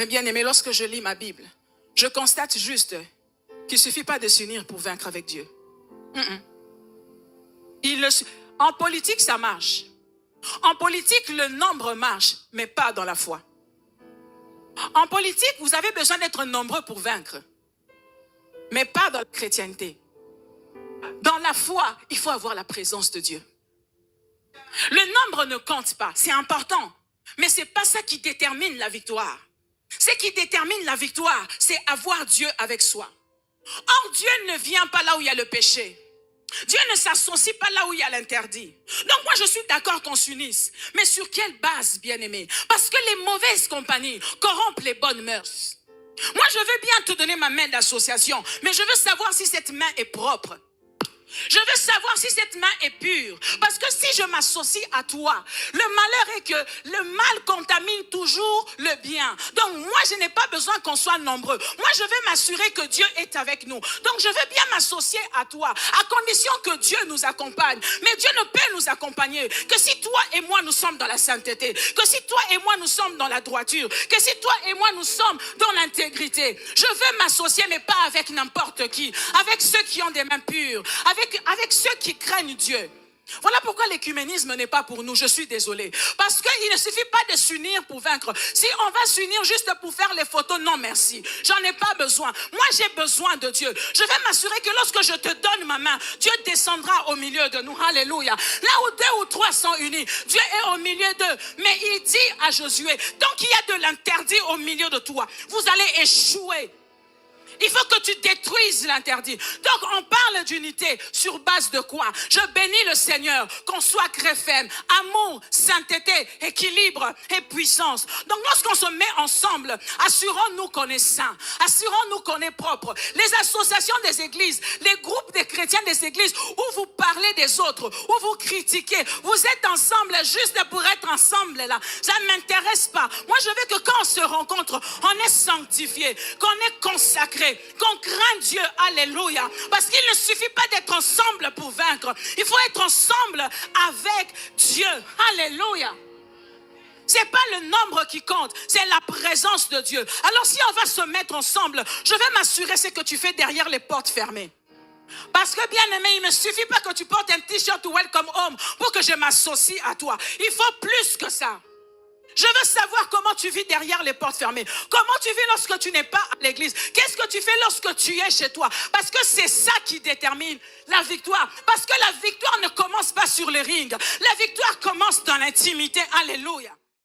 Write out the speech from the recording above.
Mais bien aimé, lorsque je lis ma Bible, je constate juste qu'il ne suffit pas de s'unir pour vaincre avec Dieu. En politique, ça marche. En politique, le nombre marche, mais pas dans la foi. En politique, vous avez besoin d'être nombreux pour vaincre, mais pas dans la chrétienté. Dans la foi, il faut avoir la présence de Dieu. Le nombre ne compte pas, c'est important, mais ce n'est pas ça qui détermine la victoire. Ce qui détermine la victoire, c'est avoir Dieu avec soi. Or, Dieu ne vient pas là où il y a le péché. Dieu ne s'associe pas là où il y a l'interdit. Donc moi je suis d'accord qu'on s'unisse. Mais sur quelle base, bien-aimé? Parce que les mauvaises compagnies corrompent les bonnes mœurs. Moi je veux bien te donner ma main d'association, mais je veux savoir si cette main est propre. Je veux savoir si cette main est pure. Parce que si je m'associe à toi, le malheur est que le mal contamine toujours le bien. Donc moi, je n'ai pas besoin qu'on soit nombreux. Moi, je veux m'assurer que Dieu est avec nous. Donc je veux bien m'associer à toi, à condition que Dieu nous accompagne. Mais Dieu ne peut nous accompagner que si toi et moi, nous sommes dans la sainteté. Que si toi et moi, nous sommes dans la droiture. Que si toi et moi, nous sommes dans l'intégrité. Je veux m'associer, mais pas avec n'importe qui. Avec ceux qui ont des mains pures. Avec ceux qui craignent Dieu. Voilà pourquoi l'écuménisme n'est pas pour nous, je suis désolée. Parce qu'il ne suffit pas de s'unir pour vaincre. Si on va s'unir juste pour faire les photos, non merci. J'en ai pas besoin. Moi j'ai besoin de Dieu. Je vais m'assurer que lorsque je te donne ma main, Dieu descendra au milieu de nous. Alléluia. Là où 2 ou 3 sont unis, Dieu est au milieu d'eux. Mais il dit à Josué, donc il y a de l'interdit au milieu de toi. Vous allez échouer. Il faut que tu détruises l'interdit. Donc on parle d'unité sur base de quoi? Je bénis le Seigneur, qu'on soit chrétien, amour, sainteté, équilibre et puissance. Donc lorsqu'on se met ensemble, assurons-nous qu'on est saint, assurons-nous qu'on est propre. Les associations des églises, les groupes des chrétiens des églises, où vous parlez des autres, où vous critiquez, vous êtes ensemble juste pour être ensemble là. Ça ne m'intéresse pas. Moi je veux que quand on se rencontre, on est sanctifié, qu'on est consacré, qu'on craint Dieu, alléluia, parce qu'il ne suffit pas d'être ensemble pour vaincre, il faut être ensemble avec Dieu, alléluia. C'est pas le nombre qui compte, c'est la présence de Dieu. Alors si on va se mettre ensemble, je vais m'assurer ce que tu fais derrière les portes fermées. Parce que bien aimé, il ne me suffit pas que tu portes un t-shirt Welcome Home pour que je m'associe à toi. Il faut plus que ça. Je veux savoir comment tu vis derrière les portes fermées. Comment tu vis lorsque tu n'es pas à l'église. Qu'est-ce que tu fais lorsque tu es chez toi? Parce que c'est ça qui détermine la victoire. Parce que la victoire ne commence pas sur le ring. La victoire commence dans l'intimité. Alléluia.